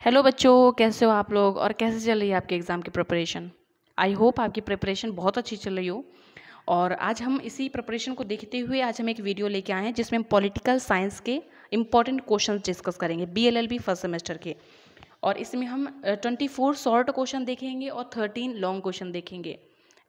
Hello बच्चों, कैसे हो आप लोग और कैसे चल रही है आपके एग्ज़ाम की प्रिपरेशन। आई होप आपकी प्रिपरेशन बहुत अच्छी चल रही हो। और आज हम इसी प्रिपरेशन को देखते हुए आज हम एक वीडियो लेके आए हैं जिसमें हम पॉलिटिकल साइंस के इंपॉर्टेंट क्वेश्चन डिस्कस करेंगे बीएलएलबी फर्स्ट सेमेस्टर के। और इसमें हम 24 शॉर्ट क्वेश्चन देखेंगे और 13 लॉन्ग क्वेश्चन देखेंगे।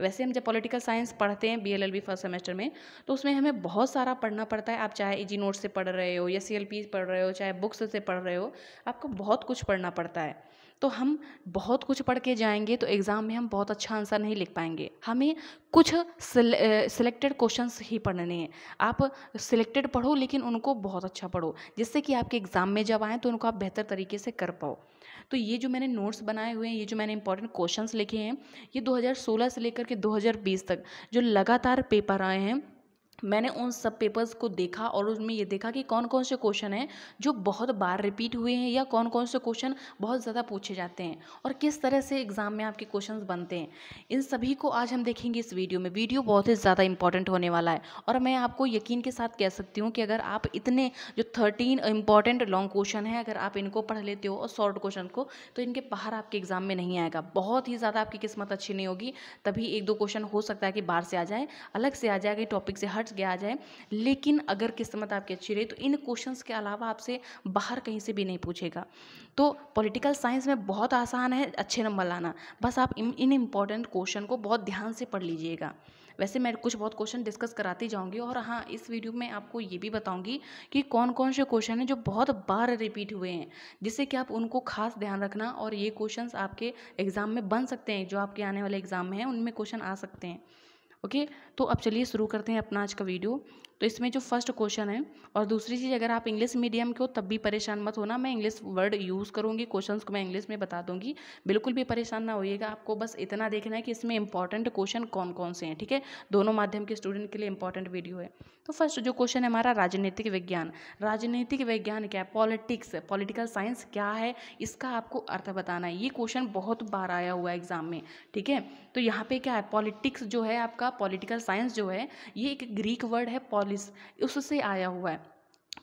वैसे हम जब पॉलिटिकल साइंस पढ़ते हैं बीएलएलबी फर्स्ट सेमेस्टर में तो उसमें हमें बहुत सारा पढ़ना पड़ता है। आप चाहे इजी नोट से पढ़ रहे हो या सीएलपी पढ़ रहे हो, चाहे बुक्स से पढ़ रहे हो, आपको बहुत कुछ पढ़ना पड़ता है। तो हम बहुत कुछ पढ़ के जाएंगे तो एग्ज़ाम में हम बहुत अच्छा आंसर नहीं लिख पाएंगे। हमें कुछ सिलेक्टेड क्वेश्चंस ही पढ़ने हैं। आप सिलेक्टेड पढ़ो लेकिन उनको बहुत अच्छा पढ़ो जिससे कि आपके एग्ज़ाम में जब आएँ तो उनको आप बेहतर तरीके से कर पाओ। तो ये जो मैंने नोट्स बनाए हुए हैं, ये जो मैंने इंपॉर्टेंट क्वेश्चंस लिखे हैं, ये 2016 से लेकर के 2020 तक जो लगातार पेपर आए हैं, मैंने उन सब पेपर्स को देखा और उसमें ये देखा कि कौन कौन से क्वेश्चन हैं जो बहुत बार रिपीट हुए हैं या कौन कौन से क्वेश्चन बहुत ज़्यादा पूछे जाते हैं और किस तरह से एग्ज़ाम में आपके क्वेश्चंस बनते हैं। इन सभी को आज हम देखेंगे इस वीडियो में। वीडियो बहुत ही ज़्यादा इंपॉर्टेंट होने वाला है और मैं आपको यकीन के साथ कह सकती हूँ कि अगर आप इतने जो 13 इंपॉर्टेंट लॉन्ग क्वेश्चन हैं, अगर आप इनको पढ़ लेते हो और शॉर्ट क्वेश्चन को, तो इनके बाहर आपके एग्ज़ाम में नहीं आएगा। बहुत ही ज़्यादा आपकी किस्मत अच्छी नहीं होगी, तभी एक दो क्वेश्चन हो सकता है कि बाहर से आ जाए, अलग से आ जाए, टॉपिक से हट के आ जाए। लेकिन अगर किस्मत आपकी अच्छी रही तो इन क्वेश्चंस के अलावा आपसे बाहर कहीं से भी नहीं पूछेगा। तो पॉलिटिकल साइंस में बहुत आसान है अच्छे नंबर लाना, बस आप इन इम्पॉर्टेंट क्वेश्चन को बहुत ध्यान से पढ़ लीजिएगा। वैसे मैं कुछ बहुत क्वेश्चन डिस्कस कराती जाऊंगी और हाँ, इस वीडियो में आपको ये भी बताऊंगी कि कौन कौन से क्वेश्चन हैं जो बहुत बार रिपीट हुए हैं, जिससे कि आप उनको खास ध्यान रखना और ये क्वेश्चंस आपके एग्ज़ाम में बन सकते हैं। जो आपके आने वाले एग्ज़ाम में हैं उनमें क्वेश्चन आ सकते हैं। ओके, तो अब चलिए शुरू करते हैं अपना आज का वीडियो। तो इसमें जो फर्स्ट क्वेश्चन है, और दूसरी चीज़, अगर आप इंग्लिश मीडियम के हो तब भी परेशान मत होना, मैं इंग्लिश वर्ड यूज़ करूँगी, क्वेश्चंस को मैं इंग्लिश में बता दूंगी। बिल्कुल भी परेशान ना होइएगा, आपको बस इतना देखना है कि इसमें इंपॉर्टेंट क्वेश्चन कौन कौन से हैं। ठीक है, दोनों माध्यम के स्टूडेंट के लिए इंपॉर्टेंट वीडियो है। तो फर्स्ट जो क्वेश्चन है हमारा, राजनीतिक विज्ञान। राजनीतिक विज्ञान क्या है? पॉलिटिक्स, पॉलिटिकल साइंस क्या है, इसका आपको अर्थ बताना है। ये क्वेश्चन बहुत बार आया हुआ है एग्जाम में। ठीक है, तो यहाँ पे क्या है, पॉलिटिक्स जो है आपका, पॉलिटिकल साइंस जो है, ये एक ग्रीक वर्ड है पॉलिस, उससे आया हुआ है।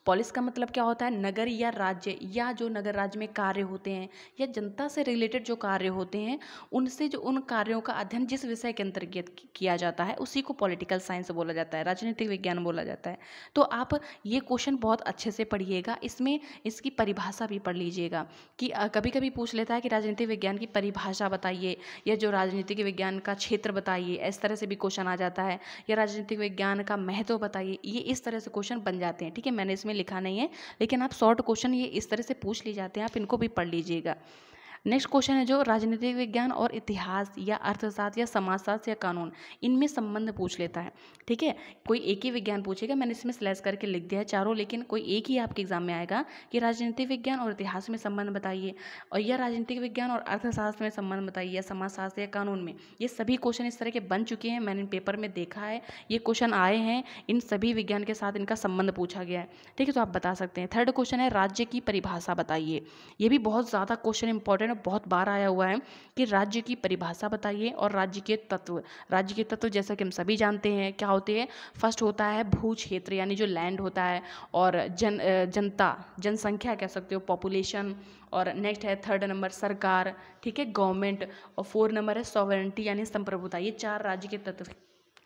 पॉलिस का मतलब क्या होता है? नगर या राज्य, या जो नगर राज्य में कार्य होते हैं या जनता से रिलेटेड जो कार्य होते हैं, उनसे जो उन कार्यों का अध्ययन जिस विषय के अंतर्गत किया जाता है उसी को पॉलिटिकल साइंस बोला जाता है, राजनीतिक विज्ञान बोला जाता है। तो आप ये क्वेश्चन बहुत अच्छे से पढ़िएगा, इसमें इसकी परिभाषा भी पढ़ लीजिएगा कि कभी कभी पूछ लेता है कि राजनीतिक विज्ञान की परिभाषा बताइए, या जो राजनीतिक विज्ञान का क्षेत्र बताइए, इस तरह से भी क्वेश्चन आ जाता है, या राजनीतिक विज्ञान का महत्व बताइए। ये इस तरह से क्वेश्चन बन जाते हैं। ठीक है, मैंने इसमें लिखा नहीं है, लेकिन आप शॉर्ट क्वेश्चन ये इस तरह से पूछ लिए जाते हैं, आप इनको भी पढ़ लीजिएगा। नेक्स्ट क्वेश्चन है जो राजनीतिक विज्ञान और इतिहास या अर्थशास्त्र या समाजशास्त्र या कानून, इनमें संबंध पूछ लेता है। ठीक है, कोई एक ही विज्ञान पूछेगा, मैंने इसमें स्लैश करके लिख दिया है चारों, लेकिन कोई एक ही आपके एग्जाम में आएगा कि राजनीतिक विज्ञान और इतिहास में संबंध बताइए, और या राजनीतिक विज्ञान और अर्थशास्त्र में संबंध बताइए, या समाजशास्त्र या कानून में। ये सभी क्वेश्चन इस तरह के बन चुके हैं, मैंने पेपर में देखा है, ये क्वेश्चन आए हैं, इन सभी विज्ञान के साथ इनका संबंध पूछा गया है। ठीक है, तो आप बता सकते हैं। थर्ड क्वेश्चन है राज्य की परिभाषा बताइए। ये भी बहुत ज़्यादा क्वेश्चन इंपॉर्टेंट है, बहुत बार आया हुआ है कि राज्य की परिभाषा बताइए और राज्य के तत्व। राज्य के तत्व जैसा कि हम सभी जानते हैं क्या होते हैं। फर्स्ट होता है भू क्षेत्र, यानी जो लैंड होता है, और जनता, जनसंख्या कह सकते हो, पॉपुलेशन। और नेक्स्ट है थर्ड नंबर सरकार, ठीक है, गवर्नमेंट। और 4 नंबर है सॉवरेनिटी, यानी संप्रभुता। ये 4 राज्य के तत्व।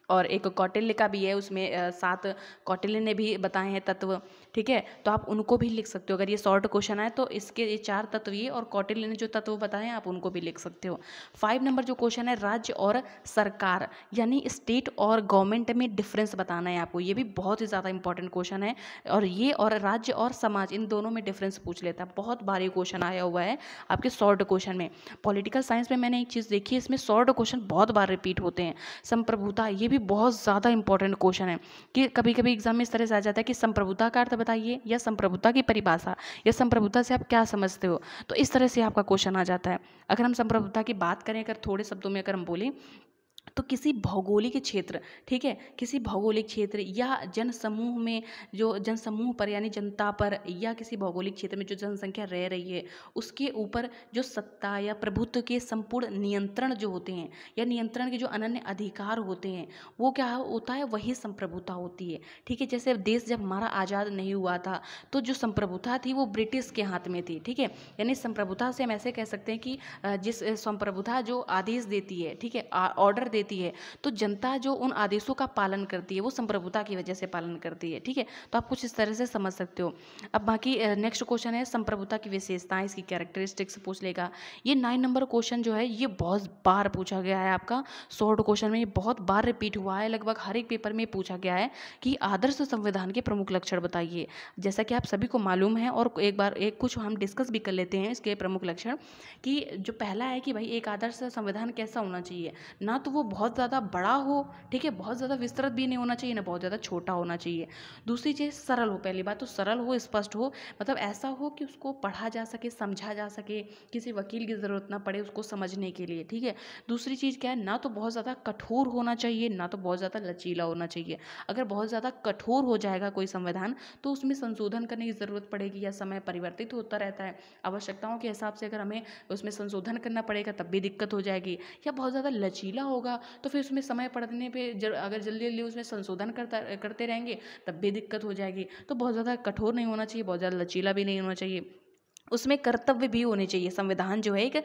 और एक कौटिल्य का भी है, उसमें 7 कौटिल्य ने भी बताए हैं तत्व। ठीक है, तो आप उनको भी लिख सकते हो। अगर ये शॉर्ट क्वेश्चन है तो इसके ये 4 तत्व ये, और कौटिल्य ने जो तत्व बताए हैं आप उनको भी लिख सकते हो। 5 नंबर जो क्वेश्चन है, राज्य और सरकार, यानी स्टेट और गवर्नमेंट में डिफरेंस बताना है आपको। ये भी बहुत ही ज़्यादा इंपॉर्टेंट क्वेश्चन है। और ये और राज्य और समाज, इन दोनों में डिफरेंस पूछ लेता है। बहुत भारी क्वेश्चन आया हुआ है आपके शॉर्ट क्वेश्चन में। पॉलिटिकल साइंस में मैंने एक चीज़ देखी है, इसमें शॉर्ट क्वेश्चन बहुत बार रिपीट होते हैं। संप्रभुता, ये भी बहुत ज़्यादा इंपॉर्टेंट क्वेश्चन है कि कभी कभी एग्जाम में इस तरह से आ जाता है कि संप्रभुता का अर्थ बताइए, या संप्रभुता की परिभाषा, या संप्रभुता से आप क्या समझते हो। तो इस तरह से आपका क्वेश्चन आ जाता है। अगर हम संप्रभुता की बात करें, अगर थोड़े शब्दों में अगर हम बोलें, तो किसी भौगोलिक क्षेत्र, ठीक है, किसी भौगोलिक क्षेत्र या जनसमूह में, जो जनसमूह पर यानी जनता पर, या किसी भौगोलिक क्षेत्र में जो जनसंख्या रह रही है उसके ऊपर जो सत्ता या प्रभुत्व के संपूर्ण नियंत्रण जो होते हैं या नियंत्रण के जो अनन्य अधिकार होते हैं, वो क्या होता है, वही संप्रभुता होती है। ठीक है, जैसे देश जब हमारा आज़ाद नहीं हुआ था तो जो संप्रभुता थी वो ब्रिटिश के हाथ में थी। ठीक है, यानी संप्रभुता से हम ऐसे कह सकते हैं कि जिस संप्रभुता जो आदेश देती है, ठीक है, ऑर्डर देती है, तो जनता जो उन आदेशों का पालन करती है वो संप्रभुता की वजह से पालन करती है। ठीक है, तो आप कुछ इस तरह से समझ सकते हो। अब बाकी नेक्स्ट क्वेश्चन है संप्रभुता की विशेषताएं, इसकी कैरेक्टरिस्टिक्स पूछ लेगा। ये 9 नंबर क्वेश्चन जो है ये बहुत बार पूछा गया है, आपका शॉर्ट क्वेश्चन में ये बहुत बार रिपीट हुआ है, लगभग हर एक पेपर में पूछा गया है कि आदर्श संविधान के प्रमुख लक्षण बताइए। जैसा कि आप सभी को मालूम है, और एक बार कुछ हम डिस्कस भी कर लेते हैं इसके प्रमुख लक्षण, कि जो पहला है कि भाई एक आदर्श संविधान कैसा होना चाहिए, ना तो वो बहुत ज़्यादा बड़ा हो, ठीक है, बहुत ज़्यादा विस्तृत भी नहीं होना चाहिए, ना बहुत ज़्यादा छोटा होना चाहिए। दूसरी चीज़ सरल हो, पहली बात तो सरल हो, स्पष्ट हो, मतलब ऐसा हो कि उसको पढ़ा जा सके, समझा जा सके, किसी वकील की ज़रूरत ना पड़े उसको समझने के लिए। ठीक है, दूसरी चीज़ क्या है, ना तो बहुत ज़्यादा कठोर होना चाहिए, ना तो बहुत ज़्यादा लचीला होना चाहिए। अगर बहुत ज़्यादा कठोर हो जाएगा कोई संविधान तो उसमें संशोधन करने की ज़रूरत पड़ेगी, या समय परिवर्तित होता रहता है, आवश्यकताओं के हिसाब से अगर हमें उसमें संशोधन करना पड़ेगा तब भी दिक्कत हो जाएगी। या बहुत ज़्यादा लचीला होगा तो फिर उसमें समय पड़ने पे अगर जल्दी जल्दी उसमें संशोधन करते रहेंगे तब भी दिक्कत हो जाएगी। तो बहुत ज़्यादा कठोर नहीं होना चाहिए, बहुत ज़्यादा लचीला भी नहीं होना चाहिए, उसमें कर्तव्य भी होने चाहिए। संविधान जो है एक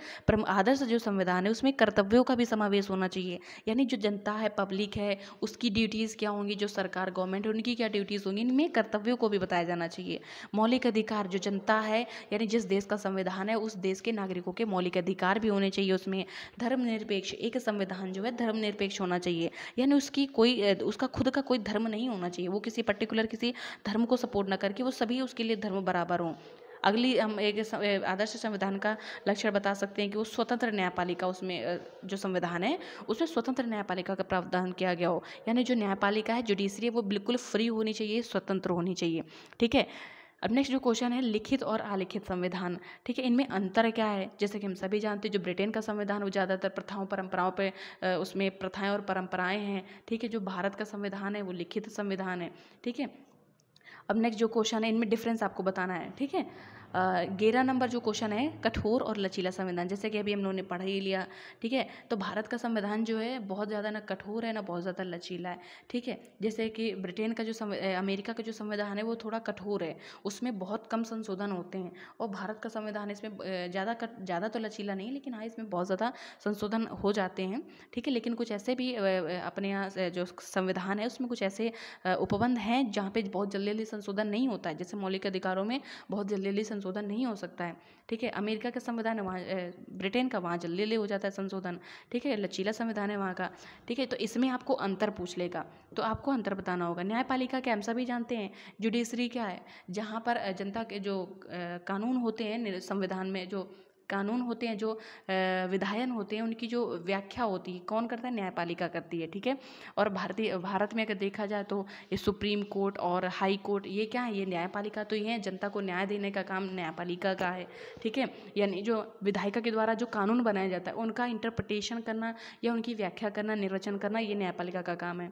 आदर्श जो संविधान है उसमें कर्तव्यों का भी समावेश होना चाहिए, यानी जो जनता है, पब्लिक है, उसकी ड्यूटीज़ क्या होंगी, जो सरकार गवर्नमेंट है उनकी क्या ड्यूटीज़ होंगी, इनमें कर्तव्यों को भी बताया जाना चाहिए। मौलिक अधिकार, जो जनता है यानी जिस देश का संविधान है उस देश के नागरिकों के मौलिक अधिकार भी होने चाहिए उसमें। धर्मनिरपेक्ष, एक संविधान जो है धर्मनिरपेक्ष होना चाहिए, यानी उसका खुद का कोई धर्म नहीं होना चाहिए, वो किसी पर्टिकुलर किसी धर्म को सपोर्ट ना करके वो सभी उसके लिए धर्म बराबर हों। अगली हम एक आदर्श संविधान का लक्षण बता सकते हैं कि वो स्वतंत्र न्यायपालिका, उसमें जो संविधान है उसमें स्वतंत्र न्यायपालिका का प्रावधान किया गया हो, यानी जो न्यायपालिका है, जुडिशरी है, वो बिल्कुल फ्री होनी चाहिए, स्वतंत्र होनी चाहिए। ठीक है, अब नेक्स्ट जो क्वेश्चन है लिखित और अलिखित संविधान। ठीक है, इनमें अंतर क्या है, जैसे कि हम सभी जानते हैं जो ब्रिटेन का संविधान वो ज़्यादातर प्रथाओं परंपराओं पे उसमें प्रथाएं और परंपराएं हैं। ठीक है, जो भारत का संविधान है वो लिखित संविधान है। ठीक है, अब नेक्स्ट जो क्वेश्चन है इनमें डिफरेंस आपको बताना है। ठीक है, 11 नंबर जो क्वेश्चन है कठोर और लचीला संविधान, जैसे कि अभी हम लोगों ने पढ़ ही लिया। ठीक है, तो भारत का संविधान जो है बहुत ज़्यादा ना कठोर है ना बहुत ज़्यादा लचीला है। ठीक है, जैसे कि ब्रिटेन का जो अमेरिका का जो संविधान है वो थोड़ा कठोर है, उसमें बहुत कम संशोधन होते हैं, और भारत का संविधान इसमें ज़्यादा तो लचीला नहीं, लेकिन हाँ इसमें बहुत ज़्यादा संशोधन हो जाते हैं। ठीक है, लेकिन कुछ ऐसे भी अपने यहाँ जो संविधान है उसमें कुछ ऐसे उपबंध हैं जहाँ पे बहुत जल्दी जल्दी संशोधन नहीं होता है, जैसे मौलिक अधिकारों में बहुत जल्दी जल्दी संशोधन नहीं हो सकता है। ठीक है, अमेरिका का संविधान है वहाँ, ब्रिटेन का वहाँ जल्दी जल्दी हो जाता है संशोधन। ठीक है, लचीला संविधान है वहाँ का। ठीक है, तो इसमें आपको अंतर पूछ लेगा, तो आपको अंतर बताना होगा। न्यायपालिका क्या हम सभी जानते हैं, जुडिशरी क्या है, जहाँ पर जनता के जो कानून होते हैं, संविधान में जो कानून होते हैं, जो विधायन होते हैं, उनकी जो व्याख्या होती है कौन करता है, न्यायपालिका करती है। ठीक है, और भारत में अगर देखा जाए तो ये सुप्रीम कोर्ट और हाई कोर्ट ये क्या है, ये न्यायपालिका तो ये है, जनता को न्याय देने का काम न्यायपालिका का है। ठीक है, यानी जो विधायिका के द्वारा जो कानून बनाया जाता है उनका इंटरप्रिटेशन करना या उनकी व्याख्या करना, निर्वचन करना, ये न्यायपालिका का काम है।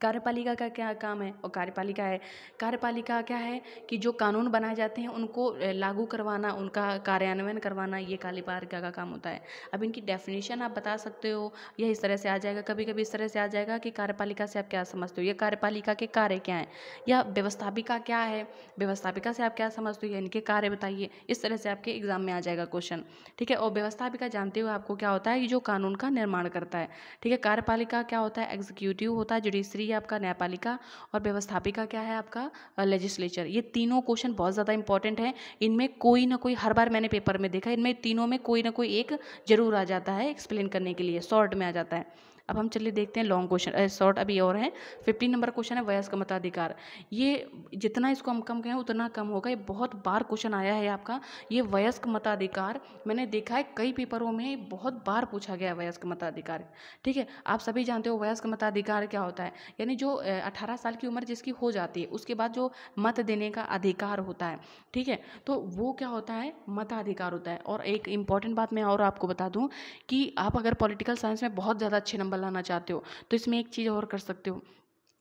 कार्यपालिका का क्या काम है, और कार्यपालिका क्या है कि जो कानून बनाए जाते हैं उनको लागू करवाना, उनका कार्यान्वयन करवाना, ये कार्यपालिका का काम होता है। अब इनकी डेफिनेशन आप बता सकते हो, या इस तरह से आ जाएगा, कभी कभी इस तरह से आ जाएगा कि कार्यपालिका से आप क्या समझते हो, या कार्यपालिका के कार्य क्या हैं, या व्यवस्थापिका क्या है, व्यवस्थापिका से आप क्या समझते हो, या इनके कार्य बताइए। इस तरह से आपके एग्जाम में आ जाएगा क्वेश्चन। ठीक है, और व्यवस्थापिका जानते हो आपको क्या होता है, कि जो कानून का निर्माण करता है। ठीक है, कार्यपालिका क्या होता है, एग्जीक्यूटिव होता है, जुडिशरी है आपका, न्यायपालिका, और व्यवस्थापिका क्या है आपका, लेजिस्लेचर। ये तीनों क्वेश्चन बहुत ज़्यादा इंपॉर्टेंट है, इनमें कोई ना कोई, हर बार मैंने पेपर में देखा, इनमें तीनों में कोई ना कोई एक जरूर आ जाता है एक्सप्लेन करने के लिए, शॉर्ट में आ जाता है। अब हम चलिए देखते हैं लॉन्ग क्वेश्चन, शॉर्ट अभी और हैं। 15 नंबर क्वेश्चन है वयस्क मताधिकार। ये जितना इसको हम कम कहें उतना कम होगा, ये बहुत बार क्वेश्चन आया है आपका। ये वयस्क मताधिकार मैंने देखा है कई पेपरों में बहुत बार पूछा गया है, वयस्क मताधिकार। ठीक है, आप सभी जानते हो वयस्क मताधिकार क्या होता है, यानी जो 18 साल की उम्र जिसकी हो जाती है उसके बाद जो मत देने का अधिकार होता है। ठीक है, तो वो क्या होता है, मताधिकार होता है। और एक इम्पॉर्टेंट बात मैं और आपको बता दूं कि आप अगर पॉलिटिकल साइंस में बहुत ज़्यादा अच्छे नंबर लाना चाहते हो तो इसमें एक चीज़ और कर सकते हो।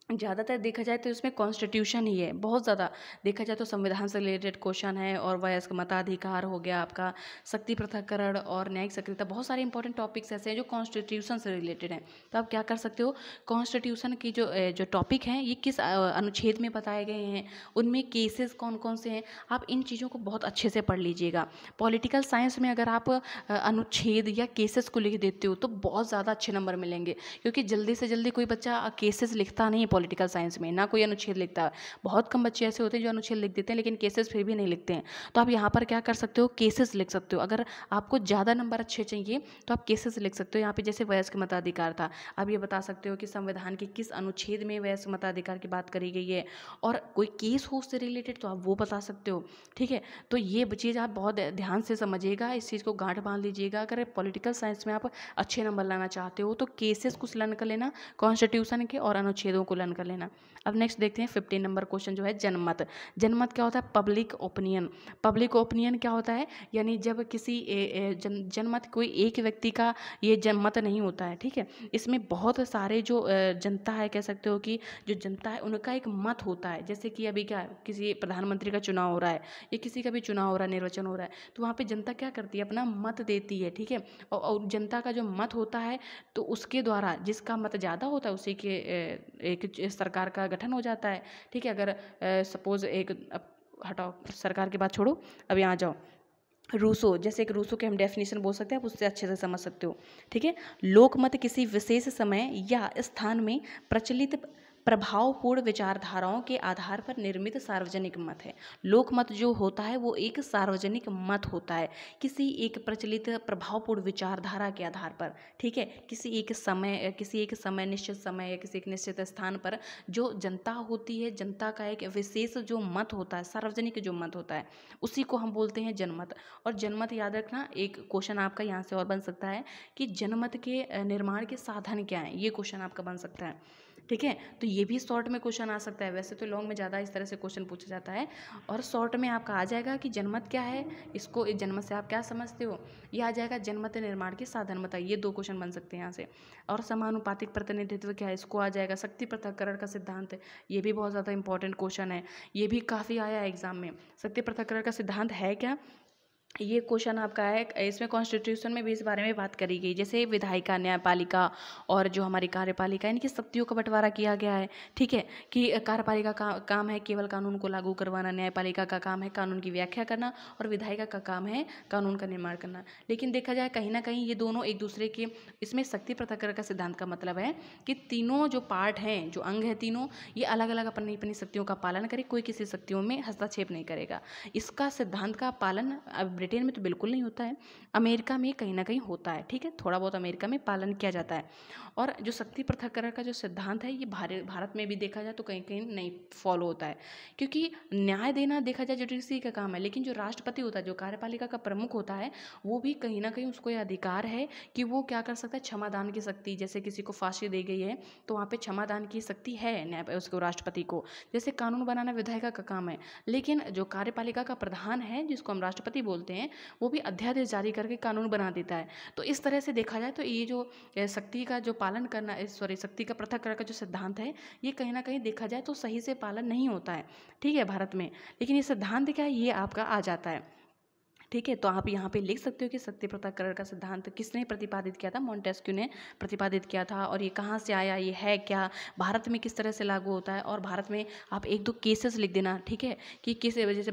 ज़्यादातर देखा जाए तो इसमें कॉन्स्टिट्यूशन ही है, बहुत ज़्यादा देखा जाए तो संविधान से रिलेटेड क्वेश्चन है, और वयस्क मताधिकार हो गया आपका, शक्ति पृथक्करण और न्यायिक सक्रियता, बहुत सारे इंपॉर्टेंट टॉपिक्स ऐसे हैं जो कॉन्स्टिट्यूशन से रिलेटेड हैं। तो आप क्या कर सकते हो, कॉन्स्टिट्यूशन की जो टॉपिक हैं ये किस अनुच्छेद में बताए गए हैं, उनमें केसेस कौन कौन से हैं, आप इन चीज़ों को बहुत अच्छे से पढ़ लीजिएगा। पॉलिटिकल साइंस में अगर आप अनुच्छेद या केसेस को लिख देते हो तो बहुत ज़्यादा अच्छे नंबर मिलेंगे, क्योंकि जल्दी से जल्दी कोई बच्चा केसेस लिखता नहीं है पॉलिटिकल साइंस में, ना कोई अनुच्छेद लिखता है। बहुत कम बच्चे ऐसे होते हैं जो अनुच्छेद लिख देते हैं लेकिन केसेस फिर भी नहीं लिखते हैं। तो आप यहाँ पर क्या कर सकते हो, केसेस लिख सकते हो। अगर आपको ज़्यादा नंबर अच्छे चाहिए तो आप केसेस लिख सकते हो। यहाँ पे जैसे वयस्क मताधिकार था, आप ये बता सकते हो कि संविधान के किस अनुच्छेद में वयस्क मताधिकार की बात करी गई है, और कोई केस हो उससे रिलेटेड तो आप वो बता सकते हो। ठीक है, तो ये चीज़ आप बहुत ध्यान से समझिएगा, इस चीज़ को गांठ बांध लीजिएगा। अगर पॉलिटिकल साइंस में आप अच्छे नंबर लाना चाहते हो तो केसेस कुछ लर्न कर लेना, कॉन्स्टिट्यूशन के और अनुच्छेदों को लर्न कर लेना। अब नेक्स्ट देखते हैं 15 नंबर क्वेश्चन जो है जनमत। जनमत क्या होता है, पब्लिक ओपिनियन। पब्लिक ओपिनियन क्या होता है, यानी जब किसी जनमत कोई एक व्यक्ति का ये जनमत नहीं होता है। ठीक है, इसमें बहुत सारे जो जनता है, कह सकते हो कि जो जनता है उनका एक मत होता है। जैसे कि अभी क्या किसी प्रधानमंत्री का चुनाव हो रहा है या किसी का भी चुनाव हो रहा है, निर्वाचन हो रहा है, तो वहाँ पे जनता क्या करती है, अपना मत देती है। ठीक है, और जनता का जो मत होता है तो उसके द्वारा जिसका मत ज़्यादा होता है उसी के एक सरकार का गठन हो जाता है। ठीक है, अगर सपोज एक हटाओ सरकार की बात छोड़ो, अब यहाँ जाओ रूसो, जैसे एक रूसो के हम डेफिनेशन बोल सकते हैं, आप उससे अच्छे से समझ सकते हो। ठीक है, लोकमत किसी विशेष समय या स्थान में प्रचलित प्रभावपूर्ण विचारधाराओं के आधार पर निर्मित सार्वजनिक मत है। लोकमत जो होता है वो एक सार्वजनिक मत होता है, किसी एक प्रचलित प्रभावपूर्ण विचारधारा के आधार पर। ठीक है, किसी एक समय निश्चित समय या किसी एक निश्चित स्थान पर जो जनता होती है, जनता का एक विशेष जो मत होता है, सार्वजनिक जो मत होता है, उसी को हम बोलते हैं जनमत। और जनमत याद रखना, एक क्वेश्चन आपका यहाँ से और बन सकता है कि जनमत के निर्माण के साधन क्या हैं, ये क्वेश्चन आपका बन सकता है। ठीक है, तो ये भी शॉर्ट में क्वेश्चन आ सकता है। वैसे तो लॉन्ग में ज़्यादा इस तरह से क्वेश्चन पूछा जाता है, और शॉर्ट में आपका आ जाएगा कि जनमत क्या है, इसको इस जनमत से आप क्या समझते हो, ये आ जाएगा जनमत निर्माण के साधन बताइए। ये 2 क्वेश्चन बन सकते हैं यहाँ से। और समानुपातिक प्रतिनिधित्व क्या है, इसको आ जाएगा। शक्ति पृथक्करण का सिद्धांत, ये भी बहुत ज़्यादा इंपॉर्टेंट क्वेश्चन है, ये भी काफ़ी आया है एग्जाम में। शक्ति पृथक्करण का सिद्धांत है क्या, ये क्वेश्चन आपका है। इसमें कॉन्स्टिट्यूशन में भी इस बारे में बात करी गई, जैसे विधायिका, न्यायपालिका और जो हमारी कार्यपालिका, इनकी शक्तियों का बंटवारा किया गया है। ठीक है, कि कार्यपालिका का काम है केवल कानून को लागू करवाना, न्यायपालिका का काम है कानून की व्याख्या करना, और विधायिका का काम है कानून का निर्माण करना। लेकिन देखा जाए कहीं ना कहीं ये दोनों एक दूसरे के, इसमें शक्ति पृथक्करण का सिद्धांत का मतलब है कि तीनों जो पार्ट हैं, जो अंग हैं तीनों, ये अलग अलग अपनी अपनी शक्तियों का पालन करे, कोई किसी शक्तियों में हस्तक्षेप नहीं करेगा। इसका सिद्धांत का पालन अब ब्रिटेन में तो बिल्कुल नहीं होता है, अमेरिका में कहीं ना कहीं होता है। ठीक है, थोड़ा बहुत अमेरिका में पालन किया जाता है। और जो शक्ति पृथक्करण का जो सिद्धांत है, ये भारत में भी देखा जाए तो कहीं कहीं नहीं फॉलो होता है, क्योंकि न्याय देना देखा जाए जुडिशरी का काम है, लेकिन जो राष्ट्रपति होता है, जो कार्यपालिका का प्रमुख होता है, वो भी कहीं ना कहीं उसको यह अधिकार है कि वो क्या कर सकता है, क्षमादान की शक्ति, जैसे किसी को फांसी दी गई है तो वहाँ पे क्षमादान की शक्ति है न्याय उसको, राष्ट्रपति को। जैसे कानून बनाना विधायिका का काम है, लेकिन जो कार्यपालिका का प्रधान है, जिसको हम राष्ट्रपति बोलते हैं, वो भी अध्यादेश जारी करके कानून बना देता है। तो इस तरह से देखा जाए तो ये जो शक्ति का जो पालन करना, शक्ति का पृथक्करण का जो सिद्धांत है, ये कहीं ना कहीं देखा जाए तो सही से पालन नहीं होता है। ठीक है, भारत में। लेकिन ये सिद्धांत क्या है, ये आपका आ जाता है। ठीक है, तो आप यहाँ पे लिख सकते हो कि शक्ति पृथक्करण का सिद्धांत किसने प्रतिपादित किया था, मॉन्टेस्क्यू ने प्रतिपादित किया था। और ये कहाँ से आया, ये है क्या, भारत में किस तरह से लागू होता है, और भारत में आप 1-2 केसेस लिख देना। ठीक है, कि किस वजह से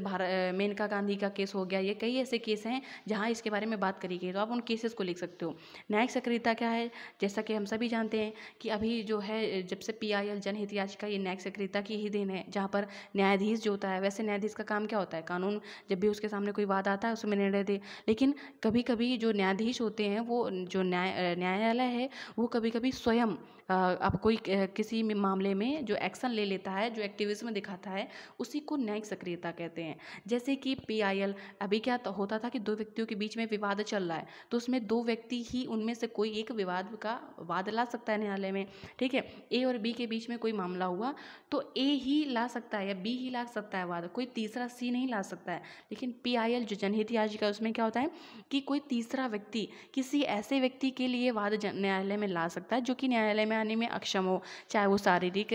मेनका गांधी का केस हो गया, ये कई ऐसे केस हैं जहाँ इसके बारे में बात करी गई, तो आप उन केसेस को लिख सकते हो। न्यायिक सक्रियता क्या है, जैसा कि हम सभी जानते हैं कि अभी जो है, जब से PIL जनहित याचिका, ये न्यायिक सक्रियता की ही देन है, जहाँ पर न्यायाधीश जो होता है, वैसे न्यायाधीश का काम क्या होता है, कानून जब भी उसके सामने कोई वाद आता है में निर्णय दे। लेकिन कभी कभी जो न्यायाधीश होते हैं, वो जो न्यायालय है, वो कभी कभी स्वयं अब कोई किसी मामले में जो एक्शन ले लेता है, जो एक्टिविज्म दिखाता है, उसी को न्यायिक सक्रियता कहते हैं। जैसे कि PIL, अभी क्या होता था कि दो व्यक्तियों के बीच में विवाद चल रहा है, तो उसमें दो व्यक्ति ही उनमें से कोई एक विवाद का वाद ला सकता है न्यायालय में। ठीक है, A और B के बीच में कोई मामला हुआ तो A ही ला सकता है या B ही ला सकता है वाद, कोई तीसरा C नहीं ला सकता है। लेकिन PIL जो जनहित याचिका, उसमें क्या होता है कि कोई तीसरा व्यक्ति किसी ऐसे व्यक्ति के लिए वाद न्यायालय में ला सकता है जो कि न्यायालय में आने में अक्षम हो, चाहे वो शारीरिक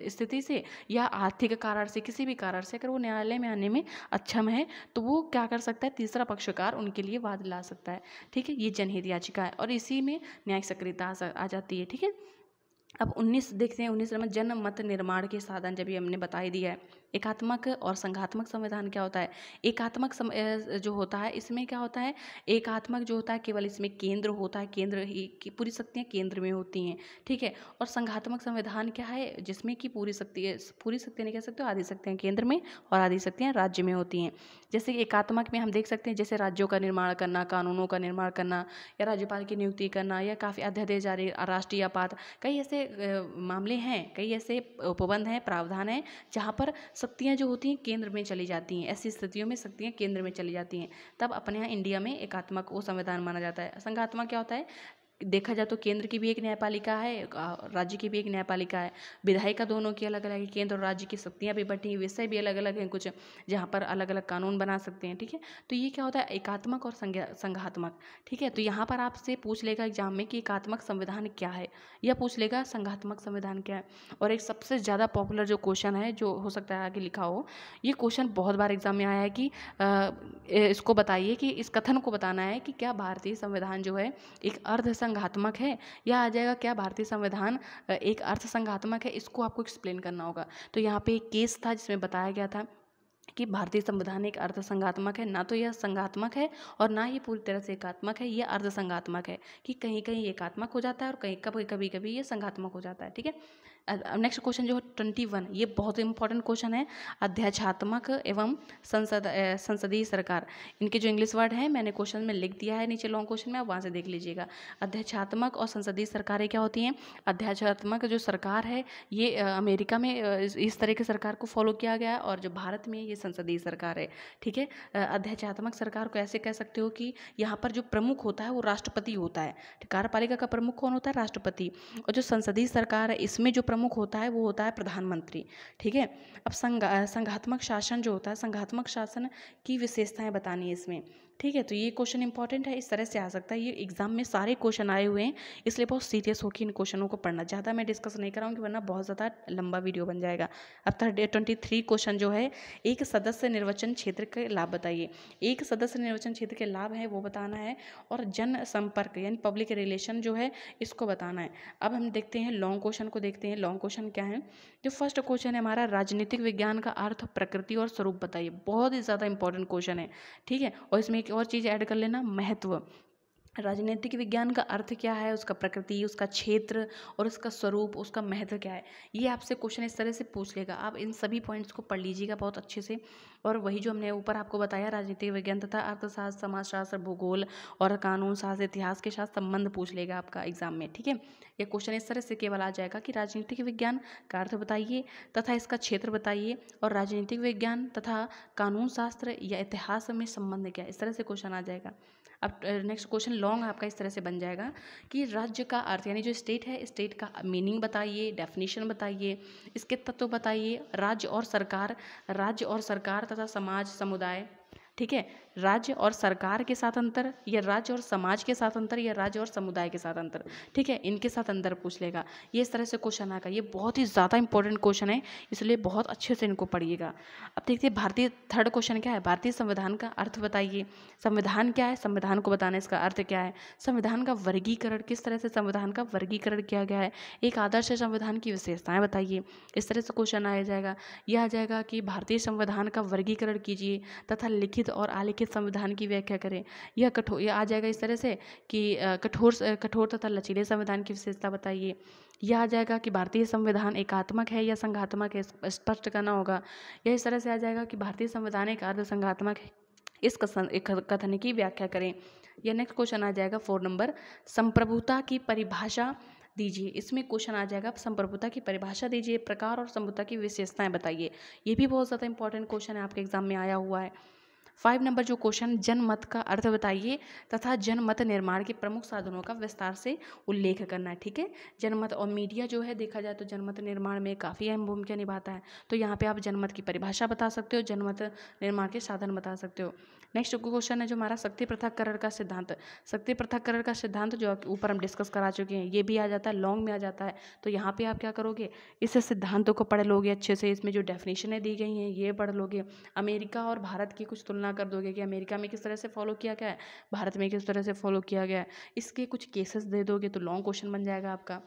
स्थिति से या आर्थिक कारण से, किसी भी कारण से अगर वो न्यायालय में आने में अक्षम है तो वो क्या कर सकता है, तीसरा पक्षकार उनके लिए वाद ला सकता है। ठीक है, ये जनहित याचिका है और इसी में न्यायिक सक्रियता आ जाती है। ठीक है, अब 19 देखते हैं। 19 नंबर जन मत निर्माण के साधन, जब ये हमने बता ही दिया है। एकात्मक और संघात्मक संविधान क्या होता है? एकात्मक जो होता है इसमें क्या होता है, एकात्मक जो होता है केवल इसमें केंद्र होता है, केंद्र ही की पूरी शक्तियाँ केंद्र में होती हैं। ठीक है, और संघात्मक संविधान क्या है, जिसमें कि पूरी शक्तियाँ नहीं कह सकते, आधी शक्तियाँ केंद्र में और आधी शक्तियाँ राज्य में होती हैं। जैसे कि एकात्मक में हम देख सकते हैं, जैसे राज्यों का निर्माण करना, कानूनों का निर्माण करना, या राज्यपाल की नियुक्ति करना, या काफ़ी अध्यादेश जारी, राष्ट्रीय आपात, कई ऐसे मामले हैं, कई ऐसे उपबंध हैं, प्रावधान हैं जहाँ पर शक्तियाँ जो होती हैं केंद्र में चली जाती हैं। ऐसी स्थितियों में शक्तियाँ केंद्र में चली जाती हैं, तब अपने यहाँ इंडिया में एकात्मक वो संविधान माना जाता है। संघात्मक क्या होता है, देखा जाए तो केंद्र की भी एक न्यायपालिका है, राज्य की भी एक न्यायपालिका है, विधायिका दोनों की अलग अलग है, केंद्र और राज्य की शक्तियाँ भी बटी, विषय भी अलग अलग हैं कुछ, जहाँ पर अलग अलग कानून बना सकते हैं। ठीक है, तो ये क्या होता है, एकात्मक और संघात्मक। ठीक है, तो यहाँ पर आपसे पूछ लेगा एग्जाम में कि एकात्मक संविधान क्या है, या पूछ लेगा संघात्मक संविधान क्या है। और एक सबसे ज़्यादा पॉपुलर जो क्वेश्चन है, जो हो सकता है आगे लिखा हो, ये क्वेश्चन बहुत बार एग्जाम में आया है कि इसको बताइए, कि इस कथन को बताना है कि क्या भारतीय संविधान जो है एक अर्ध संघात्मक है, या आ जाएगा क्या भारतीय संविधान एक अर्थ संघात्मक है। इसको आपको एक्सप्लेन करना होगा। तो यहाँ पे एक केस था जिसमें बताया गया था कि भारतीय संविधान एक अर्ध संघात्मक है, ना तो यह संघात्मक है और ना ही पूरी तरह से एकात्मक है, यह अर्ध संघात्मक है, कि कहीं कहीं एकात्मक हो जाता है और कहीं कभी कभी ये संघात्मक हो जाता है। ठीक है, नेक्स्ट क्वेश्चन जो है 21, ये बहुत इंपॉर्टेंट क्वेश्चन है। अध्यात्मक एवं संसदीय सरकार, इनके जो इंग्लिश वर्ड है मैंने क्वेश्चन में लिख दिया है नीचे लॉन्ग क्वेश्चन में, आप वहाँ से देख लीजिएगा। अध्यात्मक और संसदीय सरकारें क्या होती हैं? अध्यात्मक जो सरकार है ये अमेरिका में इस तरह की सरकार को फॉलो किया गया है, और जो भारत में ये संसदीय सरकार है। ठीक है, अध्यात्मक सरकार को ऐसे कह सकते हो कि यहाँ पर जो प्रमुख होता है वो राष्ट्रपति होता है। कार्यपालिका का प्रमुख कौन होता है? राष्ट्रपति। और जो संसदीय सरकार है इसमें जो प्रमुख होता है वो होता है प्रधानमंत्री। ठीक है, अब संघात्मक शासन जो होता है, संघात्मक शासन की विशेषताएं बतानी है इसमें। ठीक है, तो ये क्वेश्चन इंपॉर्टेंट है, इस तरह से आ सकता है। ये एग्जाम में सारे क्वेश्चन आए हुए हैं, इसलिए बहुत सीरियस होकर इन क्वेश्चनों को पढ़ना। ज़्यादा मैं डिस्कस नहीं कराऊंगी वरना बहुत ज़्यादा लंबा वीडियो बन जाएगा। अब 23 क्वेश्चन जो है, एक सदस्य निर्वाचन क्षेत्र के लाभ बताइए। एक सदस्य निर्वाचन क्षेत्र के लाभ है वो बताना है, और जन संपर्क यानी पब्लिक रिलेशन जो है इसको बताना है। अब हम देखते हैं लॉन्ग क्वेश्चन को, देखते हैं लॉन्ग क्वेश्चन क्या है। जो फर्स्ट क्वेश्चन है हमारा, राजनीतिक विज्ञान का अर्थ, प्रकृति और स्वरूप बताइए। बहुत ही ज़्यादा इंपॉर्टेंट क्वेश्चन है। ठीक है, और इसमें एक और चीज़ ऐड कर लेना, महत्व। राजनीतिक विज्ञान का अर्थ क्या है, उसका प्रकृति, उसका क्षेत्र और उसका स्वरूप, उसका महत्व क्या है। ये आपसे क्वेश्चन इस तरह से पूछ लेगा। आप इन सभी पॉइंट्स को पढ़ लीजिएगा बहुत अच्छे से। और वही जो हमने ऊपर आपको बताया, राजनीतिक विज्ञान तथा अर्थशास्त्र, समाजशास्त्र, भूगोल और कानून शास्त्र, इतिहास के साथ संबंध पूछ लेगा आपका एग्जाम में। ठीक है, ये क्वेश्चन इस तरह से केवल आ जाएगा कि राजनीतिक विज्ञान का अर्थ बताइए तथा इसका क्षेत्र बताइए, और राजनीतिक विज्ञान तथा कानून शास्त्र या इतिहास में संबंध क्या है। इस तरह से क्वेश्चन आ जाएगा। अब नेक्स्ट क्वेश्चन लॉन्ग आपका इस तरह से बन जाएगा कि राज्य का अर्थ, यानी जो स्टेट है, स्टेट का मीनिंग बताइए, डेफिनेशन बताइए, इसके तत्व बताइए। राज्य और सरकार तथा समाज समुदाय। ठीक है, राज्य और सरकार के साथ अंतर, या राज्य और समाज के साथ अंतर, या राज्य और समुदाय के साथ अंतर। ठीक है, इनके साथ अंतर पूछ लेगा। ये इस तरह से क्वेश्चन आएगा। ये बहुत ही ज़्यादा इंपॉर्टेंट क्वेश्चन है, इसलिए बहुत अच्छे से इनको पढ़िएगा। अब देखिए भारतीय, थर्ड क्वेश्चन क्या है, भारतीय संविधान का अर्थ बताइए। संविधान क्या है, संविधान को बताना, इसका अर्थ क्या है। संविधान का वर्गीकरण, किस तरह से संविधान का वर्गीकरण किया गया है। एक आदर्श संविधान की विशेषताएं बताइए। इस तरह से क्वेश्चन आ जाएगा। यह आ जाएगा कि भारतीय संविधान का वर्गीकरण कीजिए तथा लिखित और आलिखित संविधान की व्याख्या करें। यह आ जाएगा इस तरह से कि कठोर तथा लचीले संविधान की विशेषता बताइए। यह आ जाएगा कि भारतीय संविधान एकात्मक है या संघात्मक है, स्पष्ट करना होगा। यह इस तरह से आ जाएगा कि भारतीय संविधान एक अर्ध संघात्मक है, इस कथन की व्याख्या करें। यह नेक्स्ट क्वेश्चन आ जाएगा 4 नंबर, संप्रभुता की परिभाषा दीजिए। इसमें क्वेश्चन आ जाएगा संप्रभुता की परिभाषा दीजिए, प्रकार और संप्रभुता की विशेषताएं बताइए। ये भी बहुत ज़्यादा इंपॉर्टेंट क्वेश्चन है, आपके एग्जाम में आया हुआ है। 5 नंबर जो क्वेश्चन, जनमत का अर्थ बताइए तथा जनमत निर्माण के प्रमुख साधनों का विस्तार से उल्लेख करना है। ठीक है, जनमत और मीडिया जो है देखा जाए तो जनमत निर्माण में काफ़ी अहम भूमिका निभाता है। तो यहाँ पे आप जनमत की परिभाषा बता सकते हो, जनमत निर्माण के साधन बता सकते हो। नेक्स्ट क्वेश्चन है जो हमारा शक्ति पृथक्करण का सिद्धांत। शक्ति पृथक्करण का सिद्धांत जो ऊपर हम डिस्कस करा चुके हैं, ये भी आ जाता है, लॉन्ग में आ जाता है। तो यहाँ पे आप क्या करोगे, इस सिद्धांतों को पढ़ लोगे अच्छे से, इसमें जो डेफिनेशनें दी गई हैं ये पढ़ लोगे, अमेरिका और भारत की कुछ तुलना कर दोगे कि अमेरिका में किस तरह से फॉलो किया गया है, भारत में किस तरह से फॉलो किया गया है, इसके कुछ केसेस दे दोगे तो लॉन्ग क्वेश्चन बन जाएगा आपका।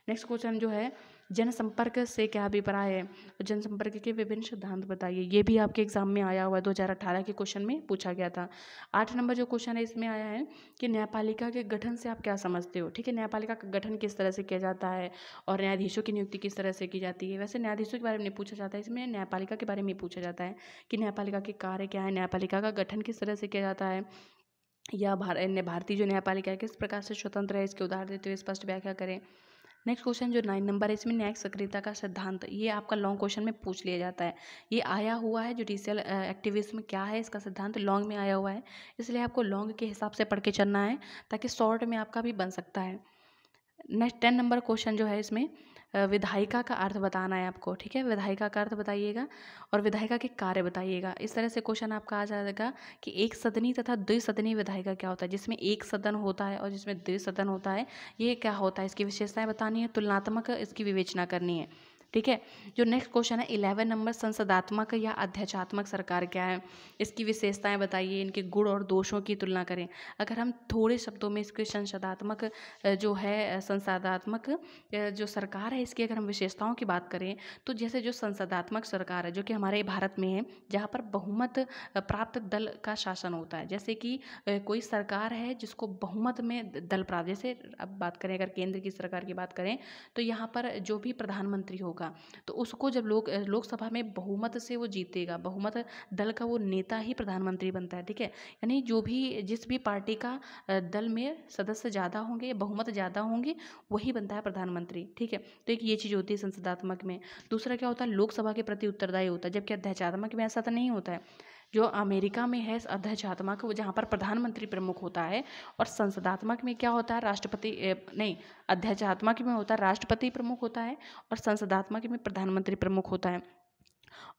नेक्स्ट क्वेश्चन जो है, जनसंपर्क से क्या अभिप्राय है, जनसंपर्क के विभिन्न सिद्धांत बताइए। ये भी आपके एग्जाम में आया हुआ है, 2018 के क्वेश्चन में पूछा गया था। 8 नंबर जो क्वेश्चन है इसमें आया है कि न्यायपालिका के गठन से आप क्या समझते हो। ठीक है, न्यायपालिका का गठन किस तरह से किया जाता है और न्यायाधीशों की नियुक्ति किस तरह से की जाती है। वैसे न्यायाधीशों के बारे में नहीं पूछा जाता है, इसमें न्यायपालिका के बारे में पूछा जाता है कि न्यायपालिका के कार्य क्या है, न्यायपालिका का गठन किस तरह से किया जाता है, या भारतीय जो न्यायपालिका है किस प्रकार से स्वतंत्र है, इसके उदाहरण देते हुए स्पष्ट व्याख्या करें। नेक्स्ट क्वेश्चन जो 9 नंबर है इसमें न्यायिक सक्रियता का सिद्धांत, ये आपका लॉन्ग क्वेश्चन में पूछ लिया जाता है। ये आया हुआ है जुडिशियल एक्टिविज्म क्या है, इसका सिद्धांत लॉन्ग में आया हुआ है, इसलिए आपको लॉन्ग के हिसाब से पढ़ के चलना है ताकि शॉर्ट में आपका भी बन सकता है। नेक्स्ट 10 नंबर क्वेश्चन जो है इसमें विधायिका का अर्थ बताना है आपको। ठीक है, विधायिका का अर्थ बताइएगा और विधायिका के कार्य बताइएगा। इस तरह से क्वेश्चन आपका आ जाएगा कि एक सदनी तथा द्विसदनी विधायिका क्या होता है, जिसमें एक सदन होता है और जिसमें द्विसदन होता है, ये क्या होता है, इसकी विशेषताएं बतानी है, तुलनात्मक इसकी विवेचना करनी है। ठीक है, जो नेक्स्ट क्वेश्चन है 11 नंबर, संसदात्मक या अध्यक्षात्मक सरकार क्या है, इसकी विशेषताएं बताइए, इनके गुण और दोषों की तुलना करें। अगर हम थोड़े शब्दों में इसके संसदात्मक जो है संसदात्मक जो सरकार है इसकी अगर हम विशेषताओं की बात करें तो जैसे जो संसदात्मक सरकार है जो कि हमारे भारत में है, जहाँ पर बहुमत प्राप्त दल का शासन होता है, जैसे कि कोई सरकार है जिसको बहुमत में दल प्राप्त, जैसे अब बात करें अगर केंद्र की सरकार की बात करें तो यहाँ पर जो भी प्रधानमंत्री होगा तो उसको जब लोकसभा में बहुमत से वो जीतेगा, बहुमत दल का वो नेता ही प्रधानमंत्री बनता है। ठीक है, यानी जो भी जिस भी पार्टी का दल में सदस्य ज़्यादा होंगे, बहुमत ज़्यादा होंगे, वही बनता है प्रधानमंत्री। ठीक है, तो एक ये चीज़ होती है संसदात्मक में। दूसरा क्या होता है, लोकसभा के प्रति उत्तरदायी होता है, जबकि अध्यक्षात्मक में ऐसा तो नहीं होता है। जो अमेरिका में है अध्यक्षात्मक, वो जहाँ पर प्रधानमंत्री प्रमुख होता है, और संसदात्मक में क्या होता है, राष्ट्रपति नहीं, अध्यक्षात्मक में होता है राष्ट्रपति प्रमुख होता है और संसदात्मक में प्रधानमंत्री प्रमुख होता है।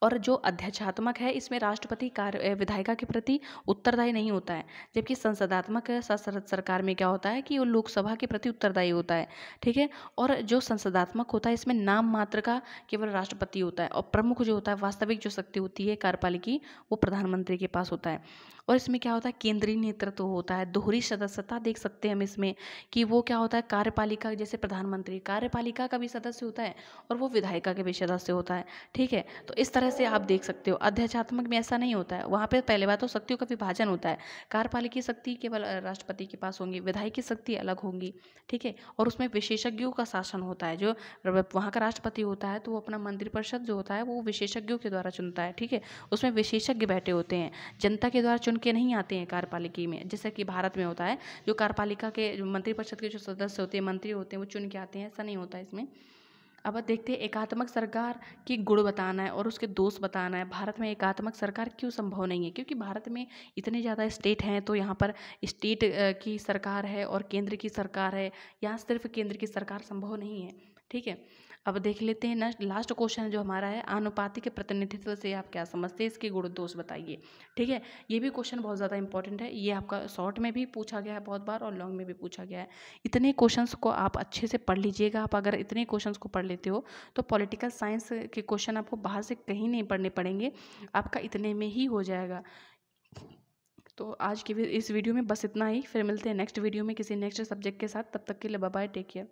और जो अध्यक्षात्मक है इसमें राष्ट्रपति कार्य विधायिका के प्रति उत्तरदायी नहीं होता है, जबकि संसदात्मक सरकार में क्या होता है कि वो लोकसभा के प्रति उत्तरदायी होता है। ठीक है, और जो संसदात्मक होता है इसमें नाम मात्र का केवल राष्ट्रपति होता है और प्रमुख जो होता है, वास्तविक जो शक्ति होती है कार्यपालिकी, वो प्रधानमंत्री के पास होता है। और इसमें क्या होता है, केंद्रीय नेतृत्व होता है, दोहरी सदस्यता देख सकते हैं हम इसमें कि वो क्या होता है, कार्यपालिका जैसे प्रधानमंत्री कार्यपालिका का भी सदस्य होता है और वो विधायिका के भी सदस्य होता है। ठीक है, तो इस तरह से आप देख सकते हो। अध्यक्षात्मक में ऐसा नहीं होता है, वहाँ पे पहले बात तो शक्तियों का विभाजन होता है, कार्यपालिकी शक्ति केवल राष्ट्रपति के पास होंगी, विधायिकी शक्ति अलग होंगी। ठीक है, और उसमें विशेषज्ञों का शासन होता है, जो वहाँ का राष्ट्रपति होता है तो वो अपना मंत्रिपरिषद जो होता है वो विशेषज्ञों के द्वारा चुनता है। ठीक है, उसमें विशेषज्ञ बैठे होते हैं, जनता के द्वारा चुन के नहीं आते हैं कार्यपालिकी में, जैसे कि भारत में होता है जो कार्यपालिका के मंत्रिपरिषद के जो सदस्य होते हैं, मंत्री होते हैं, वो चुन के आते हैं, ऐसा नहीं होता इसमें। अब देखते हैं एकात्मक सरकार की गुण बताना है और उसके दोष बताना है। भारत में एकात्मक सरकार क्यों संभव नहीं है, क्योंकि भारत में इतने ज़्यादा स्टेट हैं, तो यहाँ पर स्टेट की सरकार है और केंद्र की सरकार है, यहाँ सिर्फ केंद्र की सरकार संभव नहीं है। ठीक है, अब देख लेते हैं नेक्स्ट लास्ट क्वेश्चन जो हमारा है, आनुपातिक प्रतिनिधित्व से आप क्या समझते हैं, इसके गुण दोष बताइए। ठीक है, ये भी क्वेश्चन बहुत ज़्यादा इंपॉर्टेंट है, ये आपका शॉर्ट में भी पूछा गया है बहुत बार और लॉन्ग में भी पूछा गया है। इतने क्वेश्चंस को आप अच्छे से पढ़ लीजिएगा। आप अगर इतने क्वेश्चंस को पढ़ लेते हो तो पॉलिटिकल साइंस के क्वेश्चन आपको बाहर से कहीं नहीं पढ़ने पड़ेंगे, आपका इतने में ही हो जाएगा। तो आज की इस वीडियो में बस इतना ही, फिर मिलते हैं नेक्स्ट वीडियो में किसी नेक्स्ट सब्जेक्ट के साथ। तब तक के लिए बाय बाय, टेक केयर।